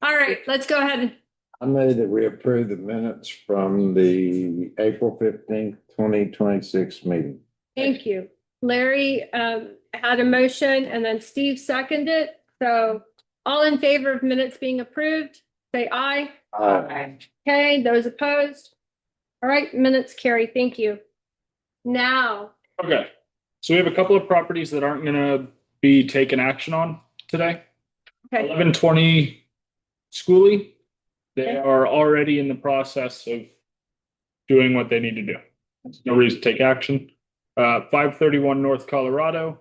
All right, let's go ahead. I move that we approve the minutes from the April 15th, 2026 meeting. Thank you. Larry had a motion and then Steve seconded. So all in favor of minutes being approved, say aye. Aye. Okay, those opposed? All right, minutes carry. Thank you. Now, Okay, so we have a couple of properties that aren't gonna be taken action on today. okay, 1120 Schoolie, they Okay. are already in the process of doing what they need to do. There's no reason to take action. 531 North Colorado,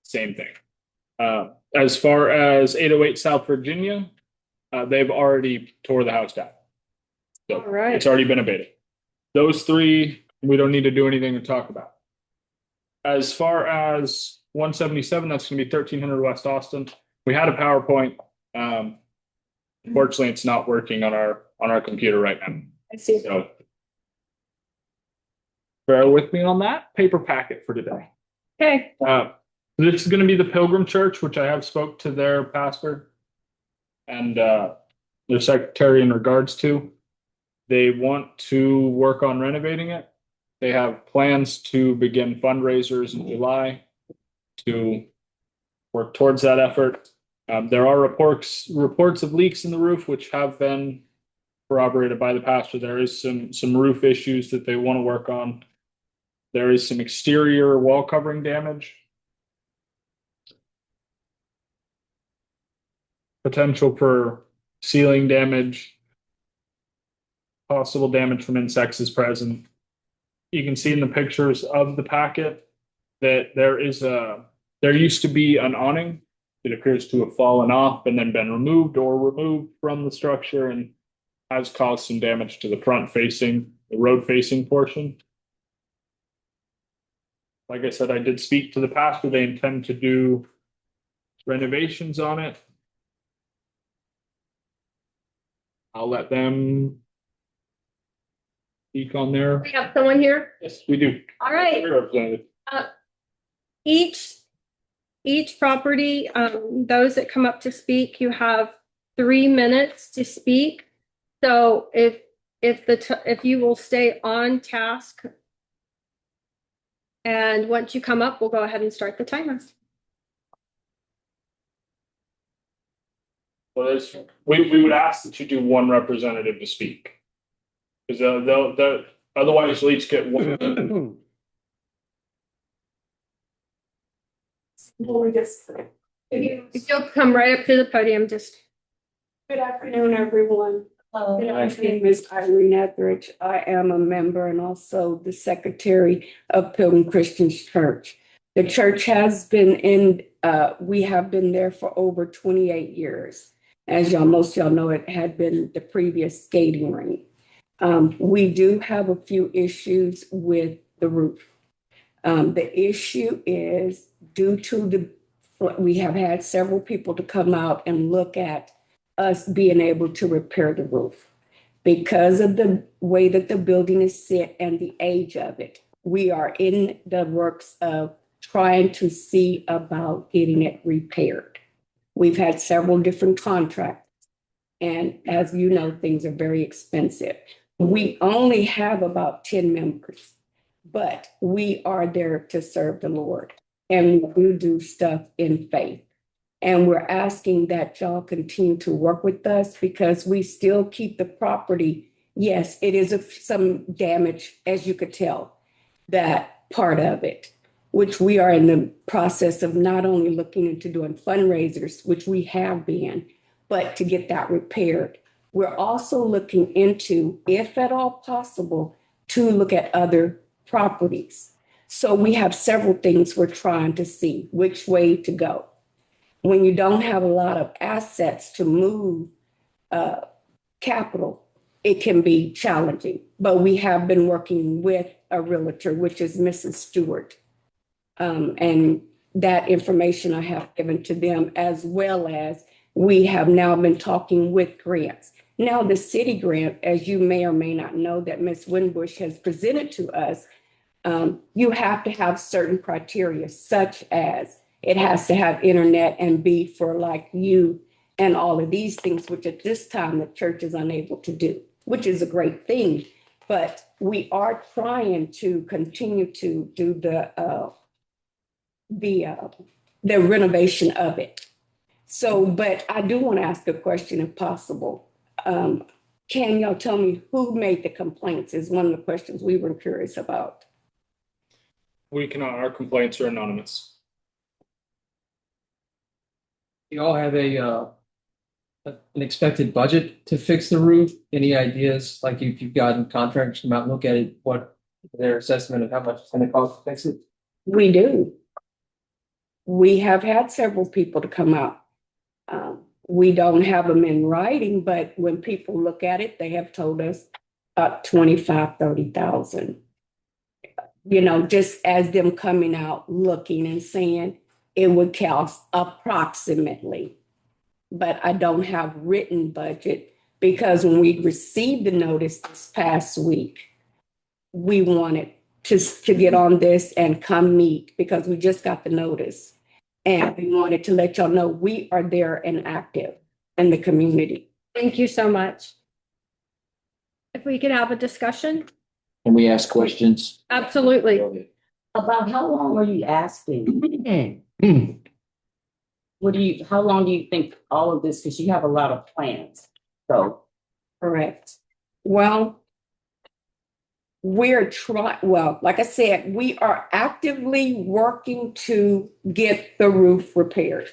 same thing. As far as 808 South Virginia, they've already tore the house down. So All right. it's already been abated. Those three, we don't need to do anything to talk about. As far as 177, that's gonna be 1300 West Austin. We had a PowerPoint. Unfortunately, it's not working on our computer right now. I see. So bear with me on that paper packet for today. Okay, This is going to be the Pilgrim Church, which I have spoke to their pastor and their secretary in regards to. They want to work on renovating it. They have plans to begin fundraisers in July to work towards that effort. There are reports of leaks in the roof, which have been corroborated by the pastor. There is some roof issues that they want to work on. There is some exterior wall covering damage. Potential for ceiling damage. Possible damage from insects is present. You can see in the pictures of the packet that there used to be an awning. It appears to have fallen off and then been removed from the structure and has caused some damage to the the road facing portion. Like I said, I did speak to the pastor. They intend to do renovations on it. I'll let them speak on there. we have someone here. Yes, we do. All right. Representative. Each property, those that come up to speak, you have 3 minutes to speak. So if you will stay on task, and once you come up, we'll go ahead and start the timer. So we would ask that you do one representative to speak. Because they'll otherwise you'll each get one. Well, we just, If you'll come right up to the podium, just. good afternoon, everyone. Good My name is Irene Etheridge. I am a member and also the secretary of Pilgrim Christian Church. The church has been we have been there for over 28 years. As most y'all know, it had been the previous skating rink. We do have a few issues with the roof. The issue is due to we have had several people to come out and look at us being able to repair the roof. Because of the way that the building is set and the age of it, we are in the works of trying to see about getting it repaired. We've had several different contracts, and as you know, things are very expensive. We only have about 10 members, but we are there to serve the Lord, and we do stuff in faith. And we're asking that y'all continue to work with us because we still keep the property. Yes, it is some damage, as you could tell, that part of it, which we are in the process of not only looking into doing fundraisers, which we have been, but to get that repaired. We're also looking into, if at all possible, to look at other properties. So we have several things we're trying to see which way to go. When you don't have a lot of assets to move capital, it can be challenging. But we have been working with a realtor, which is Mrs. Stewart. And that information I have given to them, as well as we have now been talking with grants. Now, the city grant, as you may or may not know, that Ms. Winbush has presented to us, you have to have certain criteria, such as it has to have internet and be for like you and all of these things, which at this time the church is unable to do, which is a great thing. But we are trying to continue to do the renovation of it. So, but I do want to ask a question if possible. Can y'all tell me who made the complaints is one of the questions we were curious about. We cannot, our complaints are anonymous. You all have an expected budget to fix the roof? Any ideas? Like if you've gotten contractors come out and look at it, what their assessment of how much it's going to cost to fix it? We do. We have had several people to come out. We don't have them in writing, but when people look at it, they have told us up 25, 30,000. You know, just as them coming out, looking and saying it would cost approximately. But I don't have written budget because when we received the notice this past week, we wanted to get on this and come meet because we just got the notice. And we wanted to let y'all know we are there and active in the community. Thank you so much. If we could have a discussion? Can we ask questions? Absolutely. About how long are you asking? How long do you think all of this, because you have a lot of plans, so. Correct. Well, like I said, we are actively working to get the roof repaired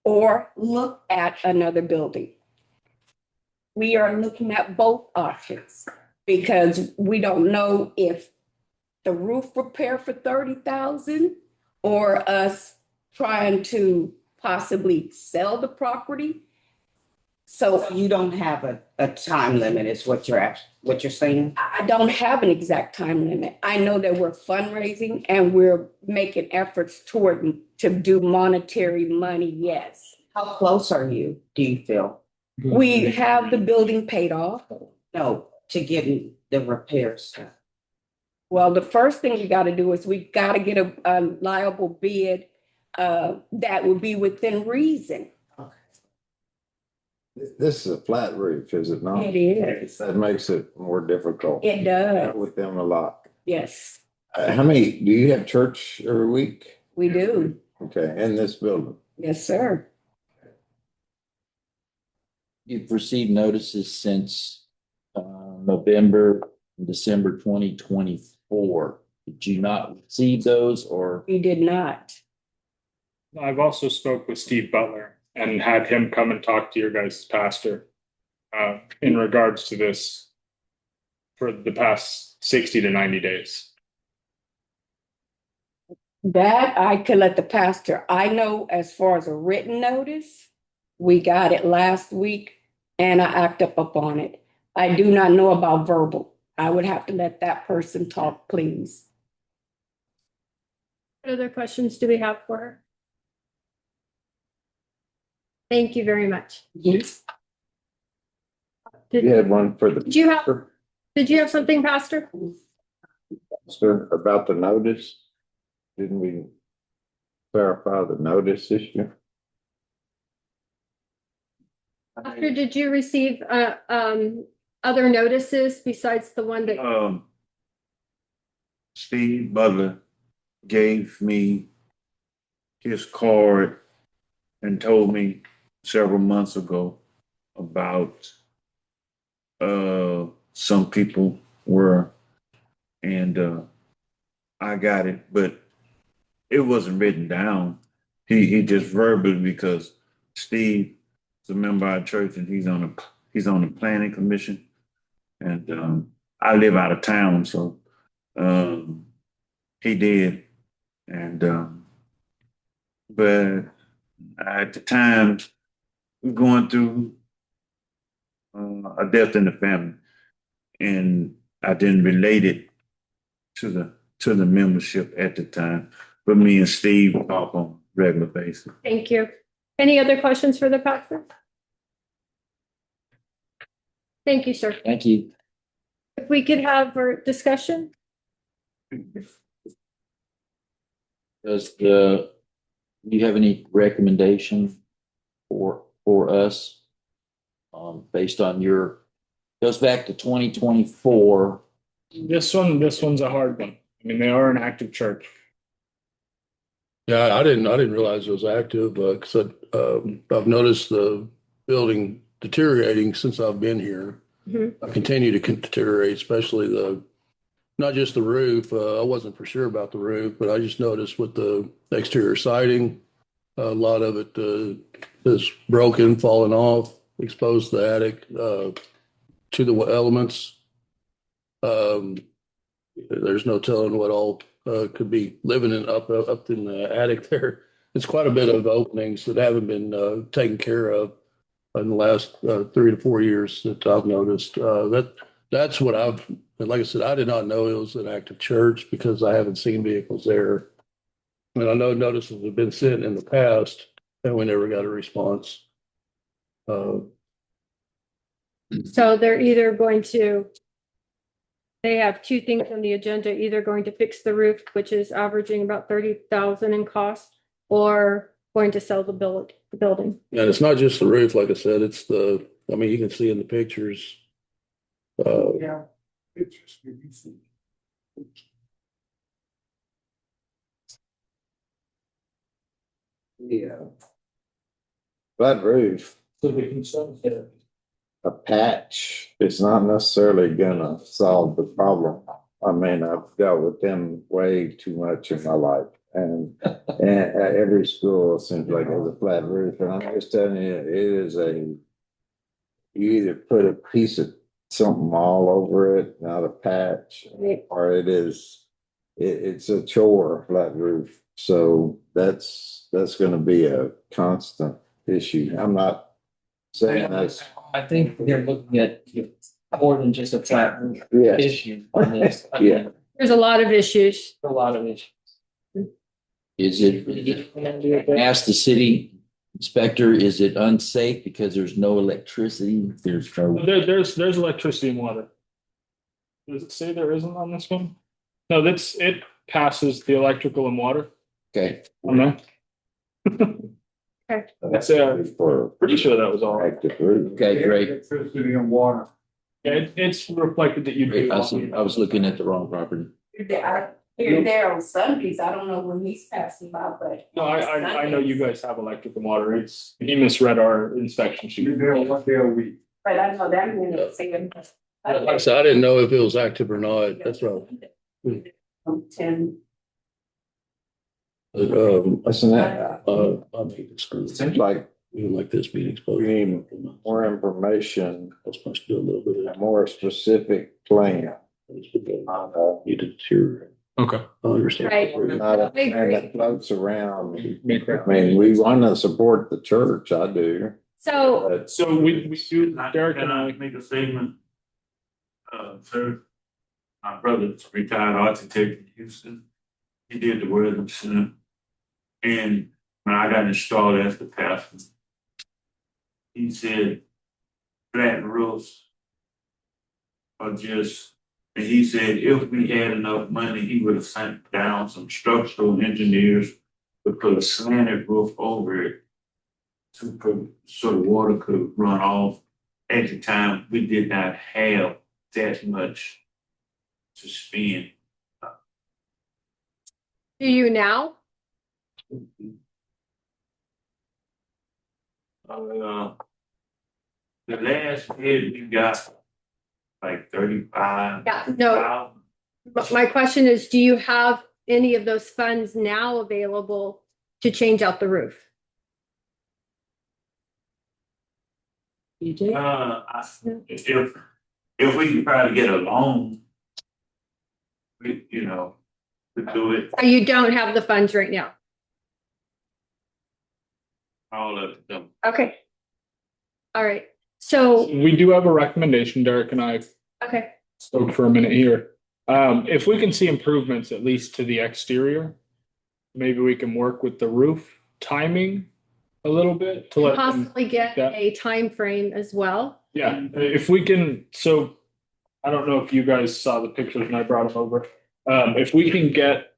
or look at another building. We are looking at both options because we don't know if the roof repair for 30,000 or us trying to possibly sell the property. So You don't have a time limit is what you're saying? I don't have an exact time limit. I know that we're fundraising and we're making efforts to do monetary money, yes. How close are you, do you feel? We have the building paid off. No, to getting the repairs done. Well, the first thing we got to do is we got to get a liable bid that would be within reason. This is a flat roof, is it not? It is. That makes it more difficult. It does. With them a lot. Yes, How many, do you have church every week? we do. Okay, in this building? Yes, sir. You've received notices since November, December 2024. Did you not receive those or? We did not. I've also spoke with Steve Butler and had him come and talk to your guys' pastor in regards to this for the past 60 to 90 days. That I could let the pastor, I know as far as a written notice, we got it last week and I act up on it. I do not know about verbal. I would have to let that person talk, please. What other questions do we have for her? Thank you very much. Yes. You had one for the. Did you have something, Pastor? Sir, about the notice? Didn't we clarify the notice issue? Pastor, did you receive other notices besides the one that? Steve Butler gave me his card and told me several months ago about some people were, and I got it, but it wasn't written down. He just verbally, because Steve is a member of our church and he's on the planning commission, and I live out of town, so he did, and but at the time going through a death in the family, and I didn't relate it to the membership at the time, but me and Steve talk on a regular basis. Thank you. Any other questions for the pastor? Thank you, sir. Thank you. If we could have our discussion? Do you have any recommendation for for us. Based on goes back to 2024. This one's a hard one. I mean, they are an active church. Yeah, I didn't realize it was active, because I've noticed the building deteriorating since I've been here. Mhm. I continue to deteriorate, especially not just the roof. I wasn't for sure about the roof, but I just noticed with the exterior siding, a lot of it is broken, falling off, exposed the attic to the elements. Um, there's no telling what all could be living up in the attic there. It's quite a bit of openings that haven't been taken care of in the last 3 to 4 years that I've noticed. That's what and like I said, I did not know it was an active church because I haven't seen vehicles there. And I know notices have been sent in the past and we never got a response. So they're either they have two things on the agenda, either going to fix the roof, which is averaging about 30,000 in cost, or going to sell the building. And it's not just the roof, like I said, I mean, you can see in the pictures. Yeah. Yeah. Flat roof, a patch is not necessarily gonna solve the problem. I mean, I've dealt with them way too much in my life. And at every school seems like there's a flat roof. And I'm just telling you, you either put a piece of something all over it, not a patch, or it's a chore, flat roof. So that's gonna be a constant issue. I'm not saying that's, I think they're looking at more than just a flat roof yes, issue on this. I Yeah. mean, There's a lot of issues. a lot of issues. Ask the city inspector, is it unsafe because there's no electricity? There's no. There's electricity and water. Does it say there isn't on this one? No, it passes the electrical and water Okay. on there. Okay. That's for pretty sure that was all. active roof. Okay, great. Electricity and water. Yeah, it's reflected that you do. I was looking at the wrong property. You're there on Sundays. I don't know when he's passing by, but. No, I know you guys have electric and water. He misread our inspection sheet. You're there 1 day a week. But I know that minute saying. Like I said, I didn't know if it was active or not. That's right. 10. Listen, that, I mean, it's screwed. seems like Even like this being exposed. we need more information, I was supposed to do a little bit of a that. more specific plan. You deteriorate. Okay. I understand. Right. Not a I agree. plan that floats around. I mean, we want to support the church, I do. So But So we do, Derek Can and I I, make a statement? Sir, my brother's retired architect in Houston. He did the Worthing Center. And when I got installed as the pastor, he said flat roofs are just, and he said if we had enough money, he would have sent down some structural engineers to put a slanted roof over it so the water could run off. At the time, we did not have that much to spend. do you now? The last bid we got like 35. Yeah, no. My question is, do you have any of those funds now available to change out the roof? You do? If we could probably get a loan, we, to do it, So you don't have the funds right now? all of them. Okay. All right. So, we do have a recommendation, Derek and I okay. spoke for a minute here. If we can see improvements, at least to the exterior, maybe we can work with the roof timing a little bit to let them. Possibly get Yeah. a time frame as well. Yeah, if we can, so I don't know if you guys saw the pictures when I brought them over. If we can get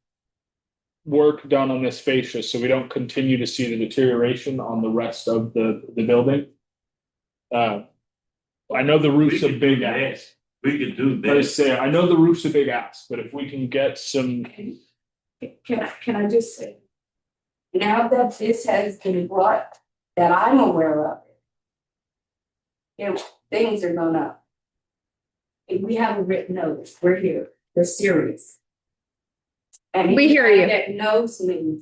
work done on this fascia so we don't continue to see the deterioration on the rest of the building. I know the roof's a big ask. We could do I that. say, I know the roof's a big ask, but if we can get some, Can I just say, now that this has been brought, that I'm aware of it, things are going up. If we have a written notice, we're here, we're serious. And We hear you. anybody that knows me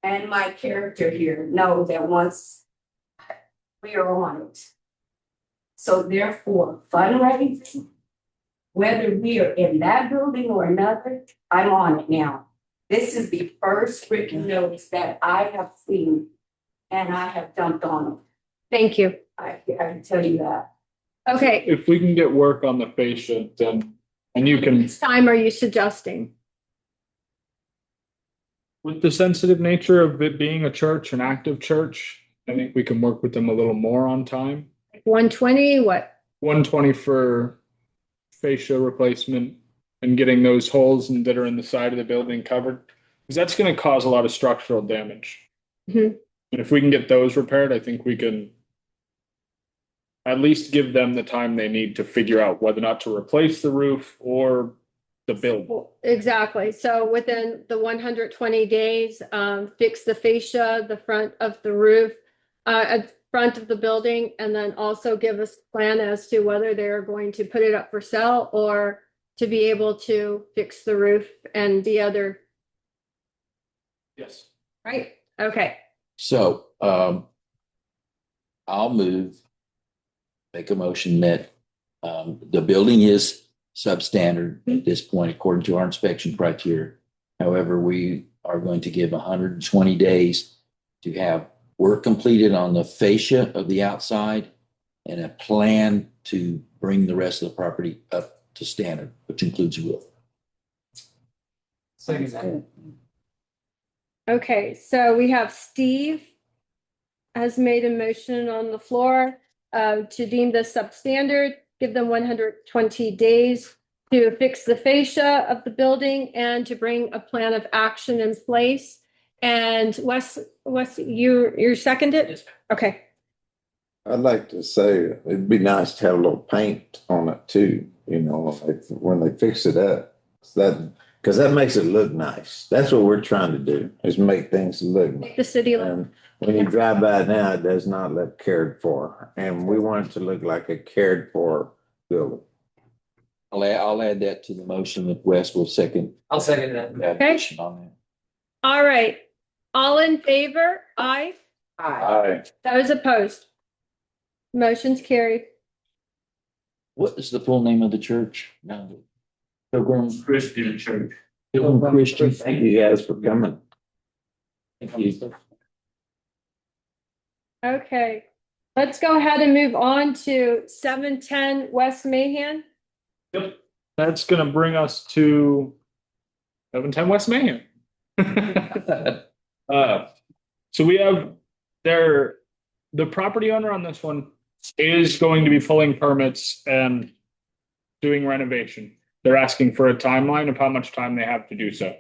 and my character here know that once we are on it. So therefore, fundraising, whether we are in that building or another, I'm on it now. This is the first written notice that I have seen, and I have dumped on it. Thank you. I can tell you that. Okay, if we can get work on the fascia, then, and you can, which time are you suggesting? with the sensitive nature of it being a church, an active church, I think we can work with them a little more on time. 120, what? 120 for fascia replacement and getting those holes that are in the side of the building covered, because that's going to cause a lot of structural damage. Mhm. And if we can get those repaired, I think we can at least give them the time they need to figure out whether or not to replace the roof or the build. Exactly. So within the 120 days, fix the fascia, the front of the roof, at front of the building, and then also give us a plan as to whether they're going to put it up for sale or to be able to fix the roof and the other, Yes. right? Okay. So, I'll make a motion that, the building is substandard at this point, according to our inspection criteria. However, we are going to give 120 days to have work completed on the fascia of the outside and a plan to bring the rest of the property up to standard, which includes a roof. Second. Okay, so we have Steve has made a motion on the floor to deem this substandard, give them 120 days to fix the fascia of the building and to bring a plan of action in place. And Wes, you're seconded? Yes. Okay, I'd like to say it'd be nice to have a little paint on it too, you know, like when they fix it up. Because that makes it look nice. That's what we're trying to do, is make things look make the city look. And when you drive by it now, it does not look cared for. And we want it to look like a cared for building. I'll add that to the motion that Wes will second. I'll second that. Addition on that. All right, all in favor? Aye. Aye. Those opposed? Motion's carried. What is the full name of the church? No. Pilgrim Christian church. Pilgrim Christian. Thank you guys for coming. Thank you. Okay, let's go ahead and move on to 710 West Mahan. Yep. That's gonna bring us to 710 West Mahan. So we have the property owner on this one is going to be pulling permits and doing renovation. They're asking for a timeline of how much time they have to do so.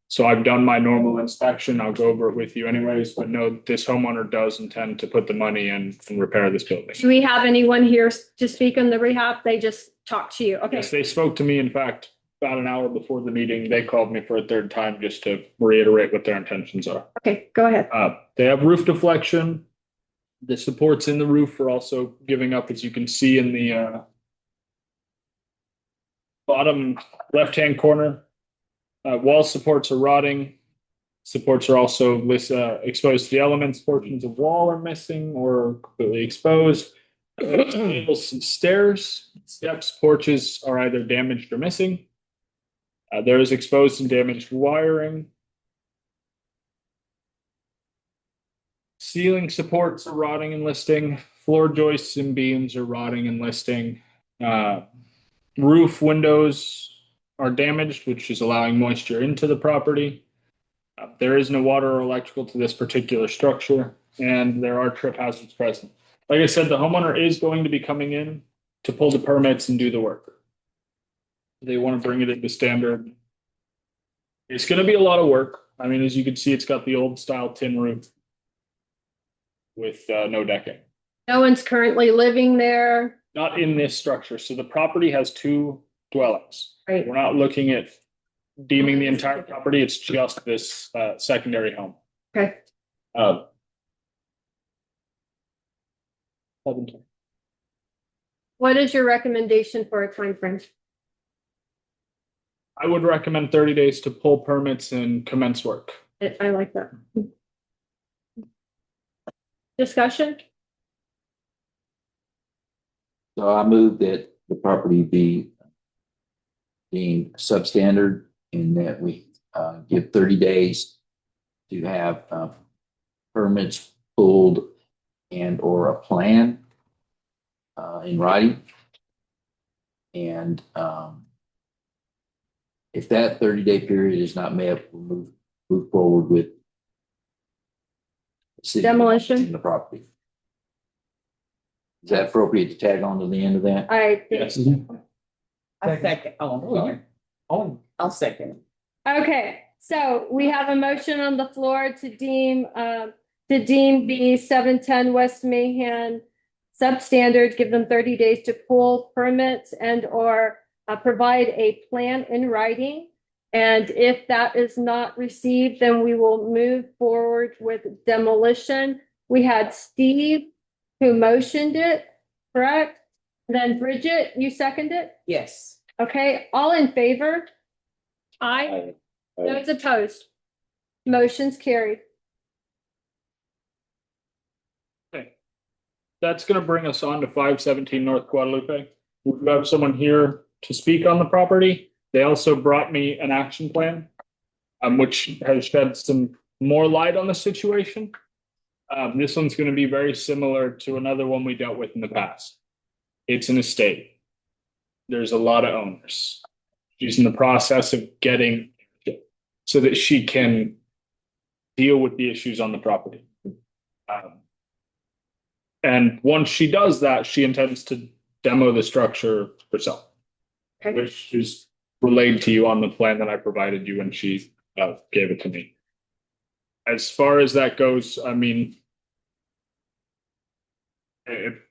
So I've done my normal inspection. I'll go over it with you anyways, but no, this homeowner does intend to put the money in and repair this building. Do we have anyone here to speak on the behalf? They just talked to you. Okay, Yes, they spoke to me, in fact, about an hour before the meeting. They called me for a third time just to reiterate what their intentions are. okay, go ahead. They have roof deflection. The supports in the roof are also giving up, as you can see in the bottom left-hand corner. Wall supports are rotting. Supports are also exposed to the elements. Portions of wall are missing or completely exposed. Tables and stairs, steps, porches are either damaged or missing. There is exposed and damaged wiring. Ceiling supports are rotting and listing. Floor joists and beams are rotting and listing. Roof windows are damaged, which is allowing moisture into the property. There is no water or electrical to this particular structure, and there are trip hazards present. Like I said, the homeowner is going to be coming in to pull the permits and do the work. They want to bring it into standard It's gonna be a lot of work. I mean, as you can see, it's got the old style tin roof with no decking. No one's currently living there, Not in this structure. So the property has two dwellings. right? We're not looking at deeming the entire property. It's just this secondary home. Okay. Uh, What is your recommendation for a time frame? I would recommend 30 days to pull permits and commence work. I like that. Discussion? So I move that the property be deemed substandard and that we give 30 days to have permits pulled and or a plan in writing. And if that 30-day period is not met, we'll move forward with Demolition? in the property. Is that appropriate to tag on to the end of that? I think. Yes. I second, oh, sorry. Oh, I'll second. Okay, so we have a motion on the floor to deem the 710 West Mahan substandard, give them 30 days to pull permits and or provide a plan in writing. And if that is not received, then we will move forward with demolition. We had Steve who motioned it, correct? Then Bridget, you seconded it? Yes. Okay, all in favor? Aye. Those opposed? Motion's carried. Okay. That's gonna bring us on to 517 North Guadalupe. We have someone here to speak on the property. They also brought me an action plan, which has shed some more light on the situation. This one's gonna be very similar to another one we dealt with in the past. It's an estate. There's a lot of owners. She's in the process of getting so that she can deal with the issues on the property. And once she does that, she intends to demo the structure herself, Okay. which is relayed to you on the plan that I provided you when she gave it to me. As far as that goes, I mean, it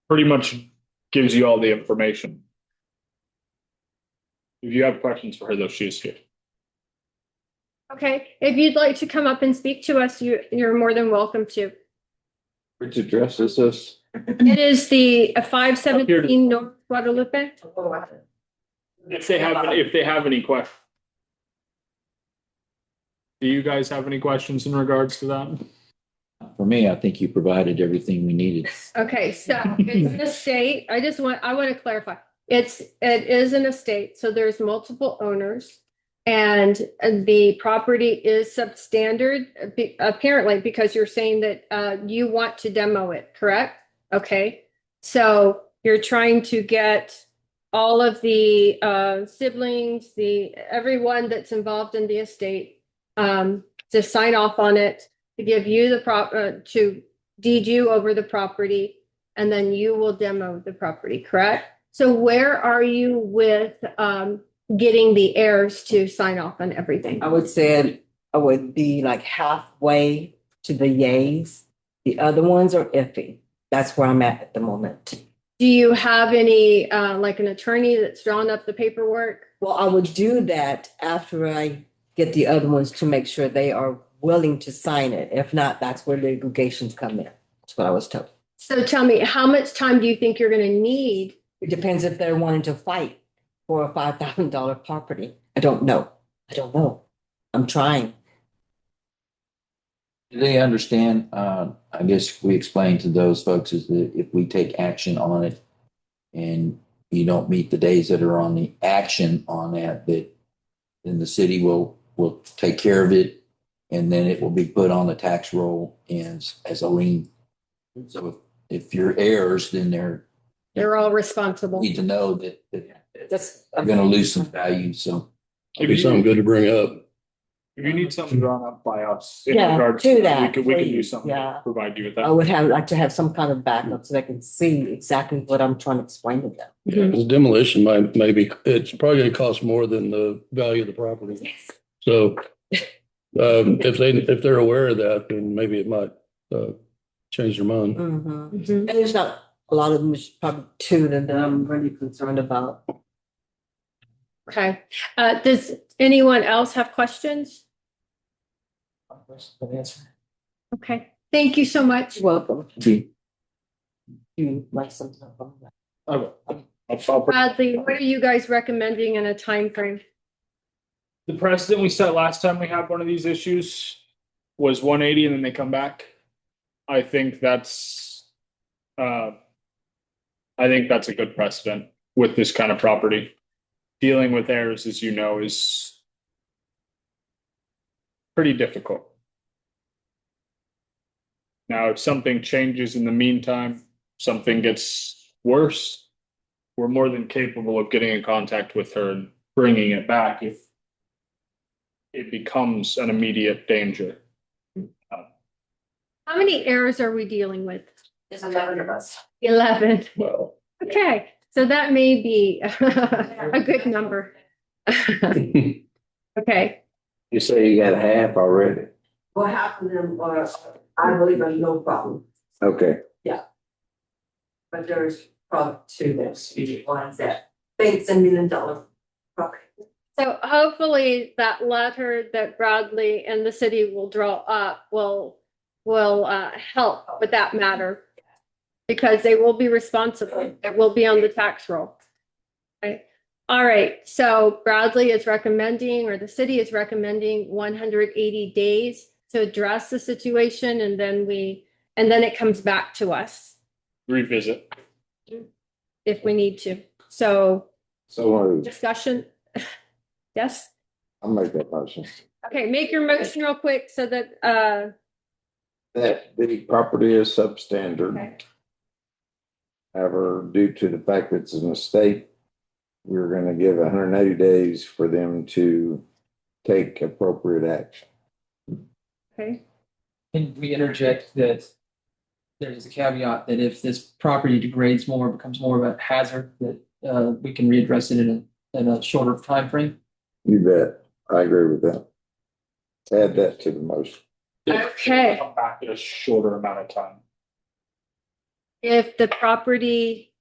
pretty much gives you all the information. If you have questions for her, though, she is here. Okay, if you'd like to come up and speak to us, you're more than welcome to. Which address is this? It is the 517 North Guadalupe. If they have any questions. Do you guys have any questions in regards to that? For me, I think you provided everything we needed. Okay, so it's an estate. I want to clarify. It is an estate, so there's multiple owners. And the property is substandard, apparently, because you're saying that you want to demo it, correct? Okay, so you're trying to get all of the siblings, everyone that's involved in the estate to sign off on it, to give you to deed you over the property, and then you will demo the property, correct? So where are you with getting the heirs to sign off on everything? I would say I would be like halfway to the yays. The other ones are iffy. That's where I'm at the moment. Do you have any, like an attorney that's drawn up the paperwork? Well, I would do that after I get the other ones to make sure they are willing to sign it. If not, that's where litigations come in. That's what I was told. So tell me, how much time do you think you're going to need? It depends if they're wanting to fight for a $5,000 property. I don't know. I'm trying. Do they understand? I guess we explained to those folks is that if we take action on it and you don't meet the days that are on the action on that then the city will take care of it and then it will be put on the tax roll as a lien. So if you're heirs, then They're all responsible. need to know that That's they're going to lose some value. So It'd be something good to bring up. If you need something drawn up by us in Yeah, regards do to that, we can do please. something Yeah. to provide you with I that. would like to have some kind of backup so they can see exactly what I'm trying to explain to them. Yeah, 'cause demolition maybe, it's probably gonna cost more than the value of the property. So, if they're aware of that, then maybe it might, change their mind. Mhm. Mhm. And there's not a lot of them, there's probably two that I'm really concerned about. Okay. Does anyone else have questions? Okay. Thank you so much. Welcome. See, You like something? Bradley, what are you guys recommending in a time frame? The precedent we set last time we had one of these issues was 180 and then they come back. I think that's a good precedent with this kind of property. Dealing with errors, as you know, is pretty difficult. Now, if something changes in the meantime, something gets worse, we're more than capable of getting in contact with her and bringing it back if it becomes an immediate danger. How many errors are we dealing with? There's 11 of us. 11. Well, Okay, so that may be a good number. Okay, You say you got half already? What happened to them, I believe there's no problem, Okay, but there's probably two that's ones that thinks $1 million property. so hopefully that letter that Bradley and the city will draw up will help with that matter. Because they will be responsible. It will be on the tax roll. Okay. All right, so Bradley is recommending, or the city is recommending 180 days to address the situation, and then it comes back to us revisit. if we need to. So so discussion. Yes? I'll make that motion. Okay, make your motion real quick so that, That the property is substandard. okay. However, due to the fact that it's an estate, we're gonna give 180 days for them to take appropriate action. Okay, Can we interject that there's a caveat that if this property degrades more, becomes more of a hazard, that we can readdress it in a shorter time frame? You bet. I agree with that. Add that to the motion. Okay. Come back in a shorter amount of time. If the property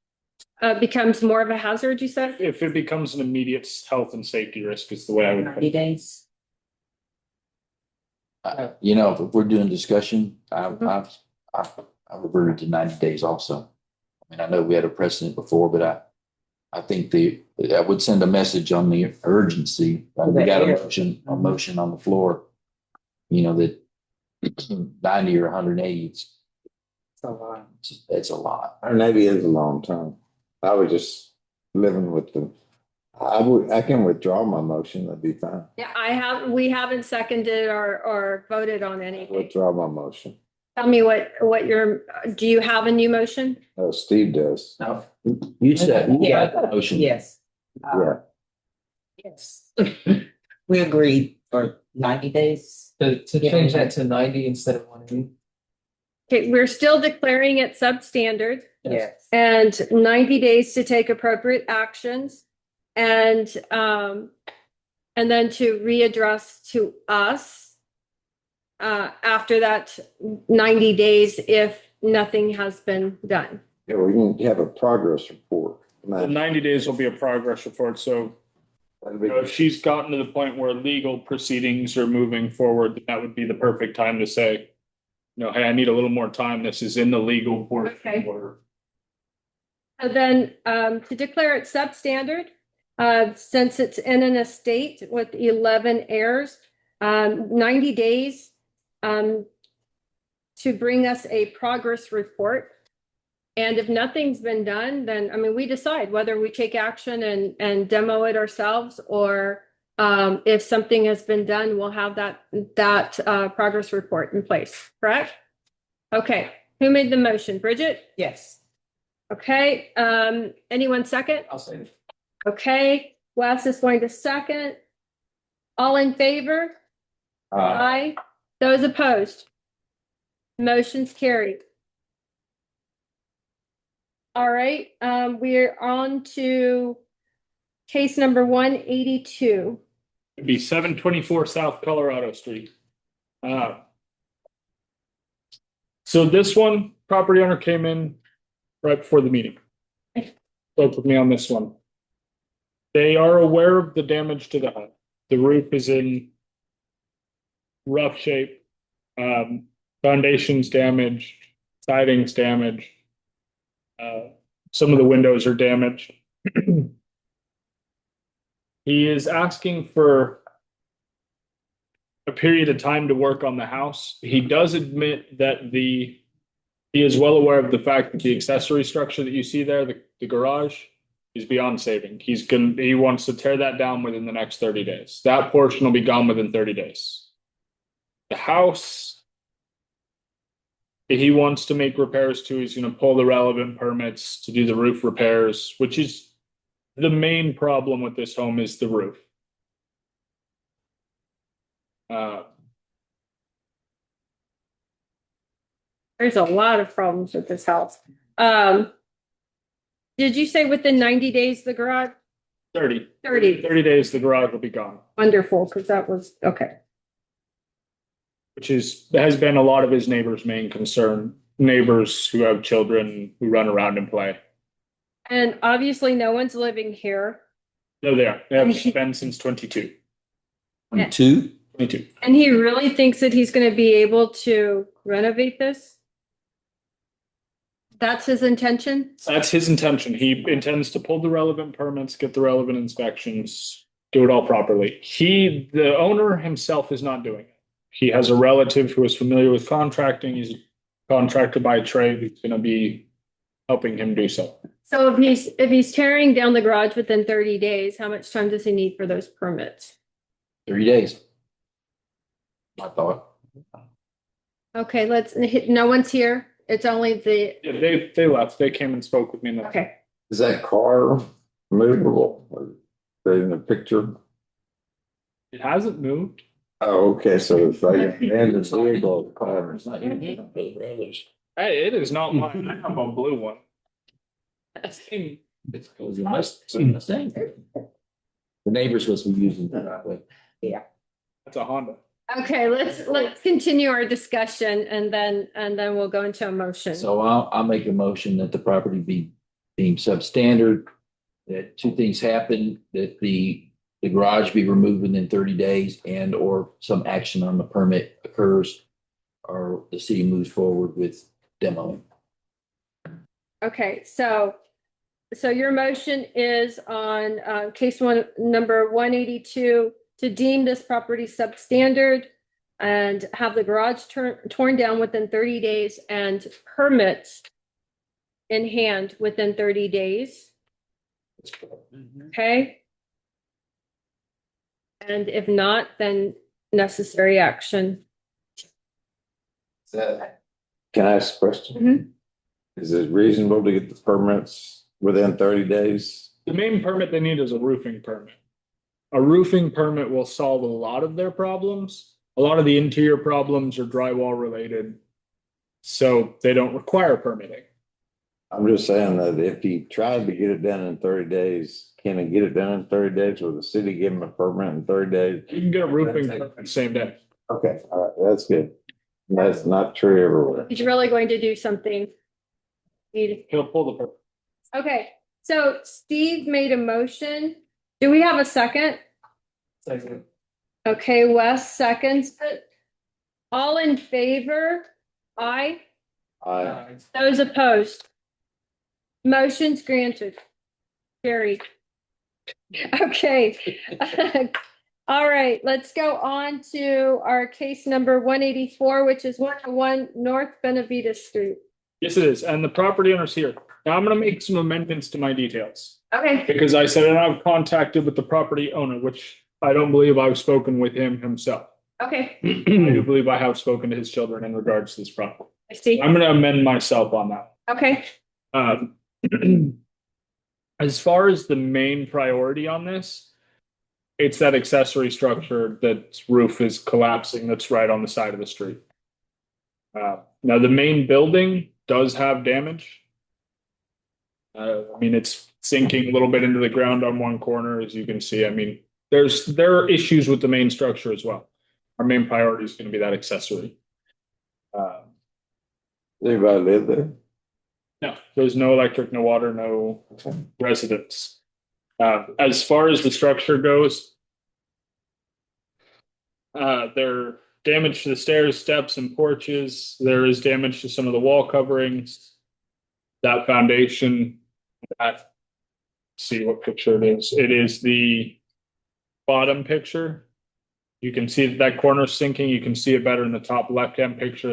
becomes more of a hazard, you said? If it becomes an immediate health and safety risk is the way I would. 90 days. you know, if we're doing discussion, I've reverted to 90 days also. I mean, I know we had a precedent before, but I think I would send a message on the urgency. We got a motion on the floor, you know, that 90 or 180, it's a lot. 180 is a long time. I was just living with I can withdraw my motion, that'd be fine. Yeah, we haven't seconded or voted on anything. Withdraw my motion. Tell me do you have a new motion? Steve does. No, you said, you got the motion. Yes. Yeah. Yes. We agreed for 90 days. To change that to 90 instead of 180? Okay, we're still declaring it substandard Yes. and 90 days to take appropriate actions. And then to readdress to us after that 90 days if nothing has been done. Yeah, we can have a progress report. The 90 days will be a progress report. So That'd be- if she's gotten to the point where legal proceedings are moving forward, that would be the perfect time to say, hey, I need a little more time. This is in the legal portion. Okay. Order. And then to declare it substandard, since it's in an estate with 11 heirs, 90 days to bring us a progress report. And if nothing's been done, then, we decide whether we take action and demo it ourselves, or if something has been done, we'll have that progress report in place, correct? Okay, who made the motion? Bridget? Yes. Okay, anyone second? I'll say it. Okay, Wes is going to second. All in favor? Aye. Those opposed? Motion's carried. All right, we're on to case number 182. It'd be 724 South Colorado Street. So this one, property owner came in right before the meeting. Spoke with me on this one. They are aware of the damage to the home. The roof is in rough shape. Foundation's damaged, siding's damaged. Some of the windows are damaged. He is asking for a period of time to work on the house. He does admit that he is well aware of the fact that the accessory structure that you see there, the garage, is beyond saving. He wants to tear that down within the next 30 days. That portion will be gone within 30 days. The house, he wants to make repairs to. He's going to pull the relevant permits to do the roof repairs, which is the main problem with this home is the roof. There's a lot of problems with this house. Did you say within 90 days the garage? 30 days, the garage will be gone, wonderful, because that was, okay. which has been a lot of his neighbors' main concern. Neighbors who have children who run around and play. And obviously no one's living here. No, they are. They have been since 22. 22? 22. And he really thinks that he's going to be able to renovate this? That's his intention? That's his intention. He intends to pull the relevant permits, get the relevant inspections, do it all properly. The owner himself is not doing it. He has a relative who is familiar with contracting. He's a contractor by trade who's going to be helping him do so. So if he's tearing down the garage within 30 days, how much time does he need for those permits? 3 days. I thought. Okay, no one's here. It's only the, Yeah, they left. They came and spoke with me. okay. Is that car movable? They in the picture? It hasn't moved. Oh, okay, so it's like an abandoned vehicle car. Hey, it is not mine. I have a blue one. It's a Mustang. The neighbor's supposed to be using that that way. That's a Honda. Okay, let's continue our discussion and then we'll go into a motion. So I'll make a motion that the property be deemed substandard, that two things happen, that the garage be removed within 30 days and or some action on the permit occurs or the city moves forward with demoing. Okay, so your motion is on case number 182 to deem this property substandard and have the garage torn down within 30 days and permits in hand within 30 days. Okay. And if not, then necessary action. Can I ask a question? Is it reasonable to get the permits within 30 days? The main permit they need is a roofing permit. A roofing permit will solve a lot of their problems. A lot of the interior problems are drywall related, so they don't require permitting. I'm just saying that if he tried to get it done in 30 days, can he get it done in 30 days? Will the city give him a permit in 30 days? You can get a roofing permit the same day. Okay, all right, that's good. That's not true everywhere. He's really going to do something. He'll pull the permit. Okay, so Steve made a motion. Do we have a second? Second. Okay, Wes seconds it. All in favor? Aye. Those opposed? Motion's granted. Carried. Okay. All right, let's go on to our case number 184, which is 101 North Benavides Street. Yes, it is. And the property owner's here. Now I'm going to make some amendments to my details Okay, because I said, and I've contacted with the property owner, which I don't believe I've spoken with him himself. okay, I do believe I have spoken to his children in regards to this property. I see. I'm going to amend myself on that. Okay, As far as the main priority on this, it's that accessory structure that's roof is collapsing that's right on the side of the street. Now the main building does have damage. I mean, it's sinking a little bit into the ground on one corner, as you can see. I mean, there are issues with the main structure as well. Our main priority is going to be that accessory. Anybody live there? No, there's no electric, no water, no residents. As far as the structure goes, there damage to the stairs, steps, and porches. There is damage to some of the wall coverings. That foundation, see what picture it is. It is the bottom picture. You can see that corner sinking. You can see it better in the top left-hand picture.